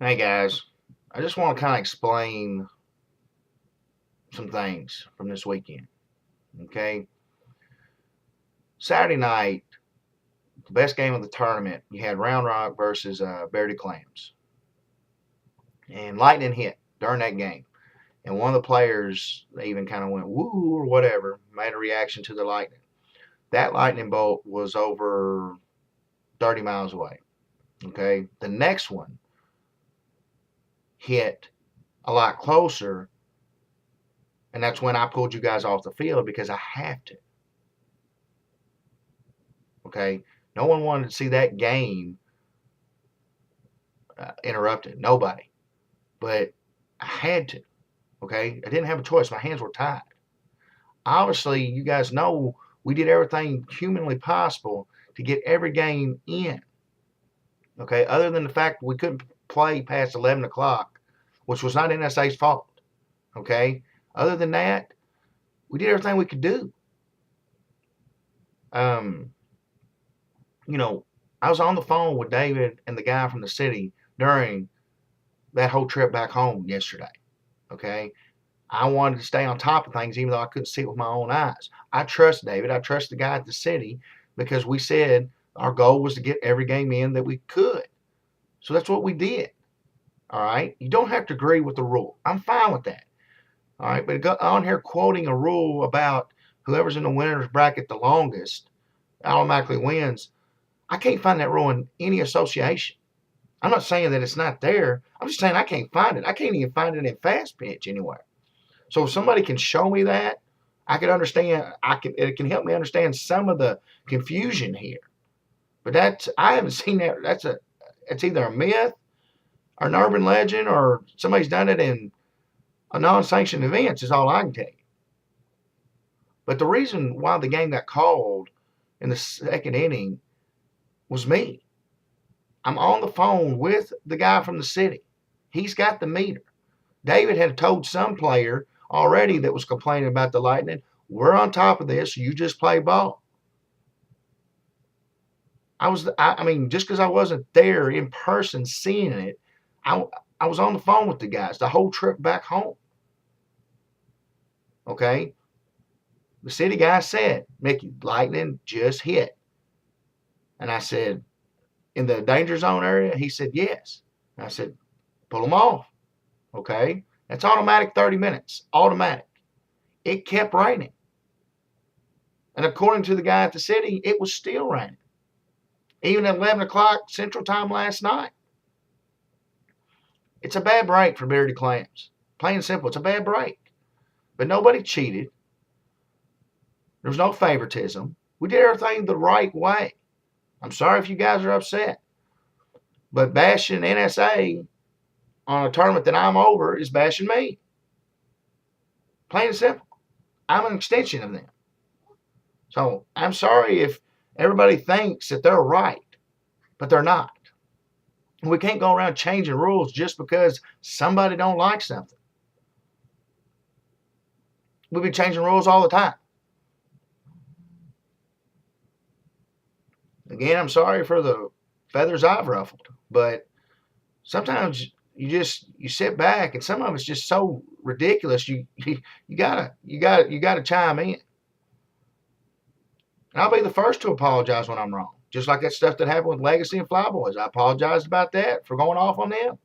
Hey guys, I just want to kind of explain some things from this weekend. Okay, Saturday night, the best game of the tournament, you had Round Rock versus Beardy Clams, and lightning hit during that game. And one of the players even kind of went woo or whatever, made a reaction to the lightning. That lightning bolt was over 30 miles away. Okay, the next one hit a lot closer, and that's when I pulled you guys off the field because I have to. Okay, no one wanted to see that game interrupted. Nobody. But I had to. Okay, I didn't have a choice. My hands were tied. Obviously, you guys know we did everything humanly possible to get every game in. Okay, other than the fact we couldn't play past 11 o'clock, which was not NSA's fault. Okay, other than that, we did everything we could do. Um, you know, I was on the phone with David and the guy from the city during that whole trip back home yesterday. Okay, I wanted to stay on top of things even though I couldn't see it with my own eyes. I trust David. I trust the guy at the city because we said our goal was to get every game in that we could. So that's what we did. All right. You don't have to agree with the rule. I'm fine with that. All right. But on here quoting a rule about whoever's in the winner's bracket the longest automatically wins. I can't find that rule in any association. I'm not saying that it's not there. I'm just saying I can't find it. I can't even find it in fast pitch anywhere. So if somebody can show me that, I can understand. It can help me understand some of the confusion here. But I haven't seen that. It's either a myth or an urban legend or somebody's done it in a non-sanctioned events is all I can tell you. But the reason why the game got called in the second inning was me. I'm on the phone with the guy from the city. He's got the meter. David had told some player already that was complaining about the lightning, we're on top of this. You just play ball. I mean, just because I wasn't there in person seeing it, I was on the phone with the guys the whole trip back home. Okay. The city guy said, Mickey, lightning just hit. And I said, in the danger zone area? He said, yes. And I said, pull them off. Okay. That's automatic 30 minutes. Automatic. It kept raining. And according to the guy at the city, it was still raining. Even at 11 o'clock Central Time last night. It's a bad break for Beardy Clams. Plain and simple, it's a bad break. But nobody cheated. There's no favoritism. We did everything the right way. I'm sorry if you guys are upset. But bashing NSA on a tournament that I'm over is bashing me. Plain and simple. I'm an extension of them. So I'm sorry if everybody thinks that they're right, but they're not. We can't go around changing rules just because somebody don't like something. We've been changing rules all the time. Again, I'm sorry for the feathers I've ruffled, but sometimes you sit back and some of it's just so ridiculous. You gotta chime in. And I'll be the first to apologize when I'm wrong. Just like that stuff that happened with Legacy and Flyboys. I apologized about that for going off on them.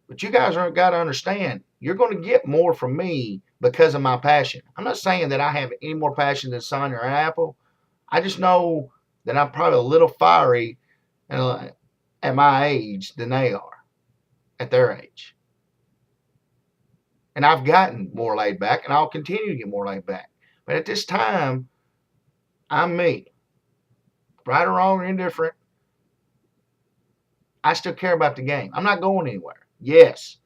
But you guys are got to understand, you're going to get more from me because of my passion. I'm not saying that I have any more passion than Sonya or Apple. I just know that I'm probably a little fiery at my age than they are at their age. And I've gotten more laid back, and I'll continue to get more laid back. But at this time, I'm me. Right or wrong or indifferent, I still care about the game. I'm not going anywhere. Yes.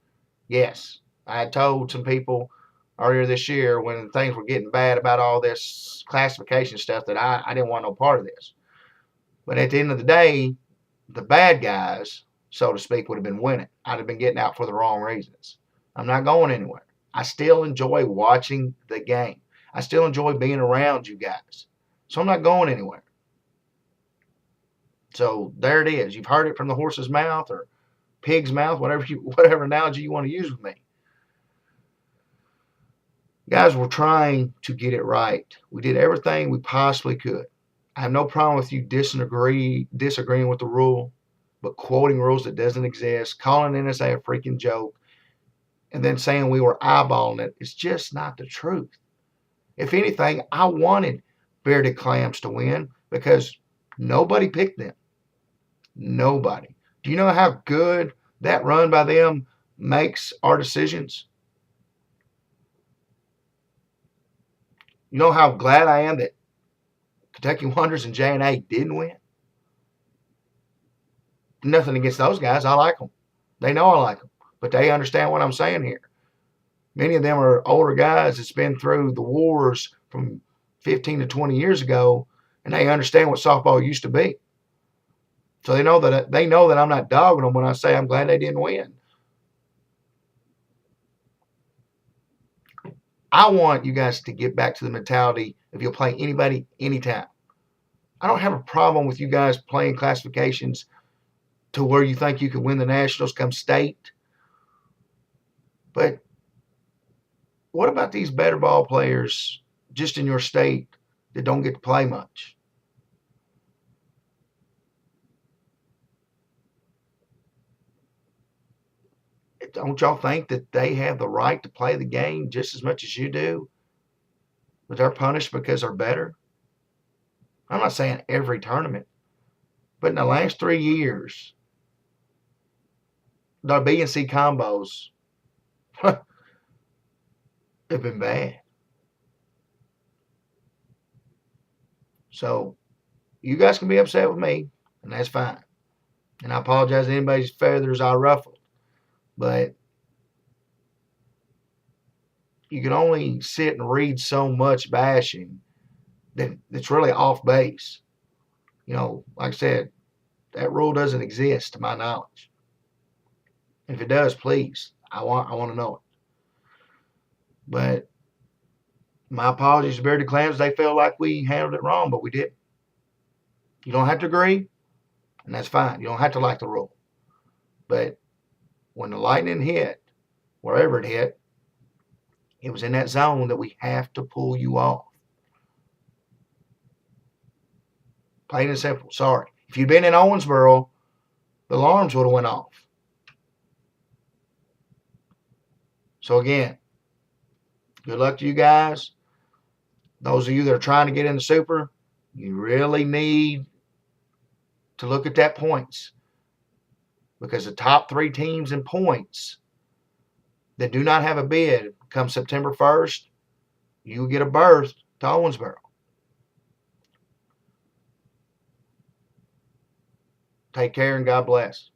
I had told some people earlier this year when things were getting bad about all this classification stuff that I didn't want no part of this. But at the end of the day, the bad guys, so to speak, would have been winning. I'd have been getting out for the wrong reasons. I'm not going anywhere. I still enjoy watching the game. I still enjoy being around you guys. So I'm not going anywhere. So there it is. You've heard it from the horse's mouth or pig's mouth, whatever analogy you want to use with me. Guys, we're trying to get it right. We did everything we possibly could. I have no problem with you disagreeing with the rule, but quoting rules that doesn't exist, calling NSA a freaking joke, and then saying we were eyeballing it is just not the truth. If anything, I wanted bearded clams to win because nobody picked them. Nobody. Do you know how good that run by them makes our decisions? You know how glad I am that Kentucky Wonders and J&A didn't win? Nothing against those guys. I like them. They know I like them. But they understand what I'm saying here. Many of them are older guys that's been through the wars from 15 to 20 years ago, and they understand what softball used to be. So they know that I'm not dogging them when I say I'm glad they didn't win. I want you guys to get back to the mentality of you'll play anybody, anytime. I don't have a problem with you guys playing classifications to where you think you could win the Nationals come state. But what about these better ball players just in your state that don't get to play much? Don't y'all think that they have the right to play the game just as much as you do? But they're punished because they're better? I'm not saying every tournament, but in the last 3 years, the B and C combos have been bad. So you guys can be upset with me, and that's fine. And I apologize to anybody's feathers I ruffled. But you can only sit and read so much bashing that's really off base. You know, like I said, that rule doesn't exist to my knowledge. If it does, please, I want to know it. But my apologies to Bearded Clams. They felt like we handled it wrong, but we didn't. You don't have to agree, and that's fine. You don't have to like the rule. But when the lightning hit, wherever it hit, it was in that zone that we have to pull you off. Plain and simple. Sorry. If you'd been in Owensboro, the alarms would have went off. So again, good luck to you guys. Those of you that are trying to get in the Super, you really need to look at that points. Because the top 3 teams in points that do not have a bid come September 1st, you get a berth to Owensboro. Take care and God bless.